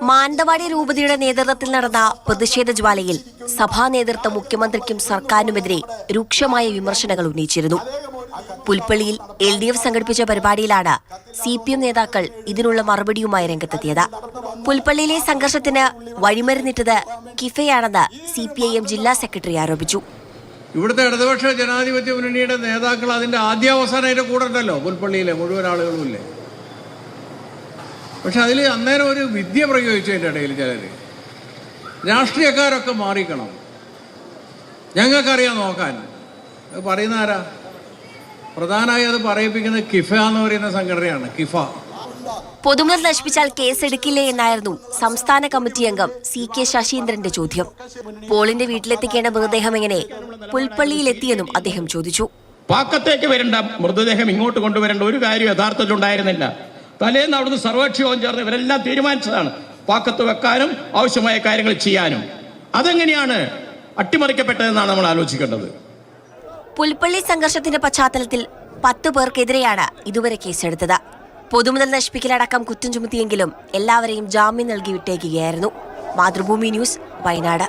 മാനന്തവാടി രൂപതയുടെ നേതൃത്വത്തിൽ നടന്ന പ്രതിഷേധ ജ്വാലയിൽ സഭാ നേതൃത്വം മുഖ്യമന്ത്രിക്കും സർക്കാരിനുമെതിരെ രൂക്ഷമായ വിമർശനങ്ങൾ ഉന്നയിച്ചിരുന്നു. പുൽപ്പള്ളിയിൽ LDF സംഘടിപ്പിച്ച പരിപാടിയിലാണ് CPM നേതാക്കൾ ഇതിനുള്ള മറുപടിയുമായി രംഗത്തെത്തിയത്. പുൽപ്പള്ളിയിലെ സംഘർഷത്തിന് വഴിമരുന്നിട്ടത് കിഫയാണെന്ന് CPIM ജില്ലാ സെക്രട്ടറി ആരോപിച്ചു. ഇവിടുത്തെ ഇടതുപക്ഷ ജനാധിപത്യ മുന്നണിയുടെ നേതാക്കൾ അതിന്റെ ആദ്യാവസാനം അതിന്റെ കൂടെ ഉണ്ടല്ലോ. പുൽപ്പള്ളിയിലെ മുഴുവൻ ആളുകളും ഇല്ലേ? പക്ഷെ അതിൽ അന്നേരം ഒരു വിദ്യ പ്രയോഗിച്ചു. അതിൻ്റെ ഇടയിൽ ചിലർ രാഷ്ട്രീയക്കാരൊക്കെ മാറിക്കണം, ഞങ്ങൾക്കറിയാം നോക്കാൻ. അത് പറയുന്ന ആരാ? പ്രധാനമായി അത് പറയിപ്പിക്കുന്നത് കിഫ എന്ന് പറയുന്ന സംഘടനയാണ്. കിഫ പൊതുമുതൽ നശിപ്പിച്ചാൽ കേസെടുക്കില്ലേ എന്നായിരുന്നു സംസ്ഥാന കമ്മിറ്റി അംഗം CK ശശീന്ദ്രന്റെ ചോദ്യം. പോളിന്റെ വീട്ടിലെത്തിക്കേണ്ട മൃതദേഹം എങ്ങനെ പുൽപ്പള്ളിയിലെത്തിയെന്നും അദ്ദേഹം ചോദിച്ചു. പാക്കത്തേക്ക് വരേണ്ട മൃതദേഹം ഇങ്ങോട്ട് കൊണ്ടുവരേണ്ട ഒരു കാര്യം യഥാർത്ഥത്തിൽ ഉണ്ടായിരുന്നില്ല. തലേന്ന് അവിടുന്ന് സർവകക്ഷി യോഗം ചേർന്ന് ഇവരെല്ലാം തീരുമാനിച്ചതാണ് പാക്കത്ത് വെക്കാനും ആവശ്യമായ കാര്യങ്ങൾ ചെയ്യാനും. അതെങ്ങനെയാണ് അട്ടിമറിക്കപ്പെട്ടതെന്നാണ് നമ്മൾ ആലോചിക്കേണ്ടത്. പുൽപ്പള്ളി സംഘർഷത്തിന്റെ പശ്ചാത്തലത്തിൽ 10 പേർക്കെതിരെയാണ് ഇതുവരെ കേസെടുത്തത്. പൊതുമുതൽ നശിപ്പിക്കലടക്കം കുറ്റം ചുമത്തിയെങ്കിലും എല്ലാവരെയും ജാമ്യം നൽകി വിട്ടേക്കുകയായിരുന്നു. മാതൃഭൂമി ന്യൂസ്, വയനാട്.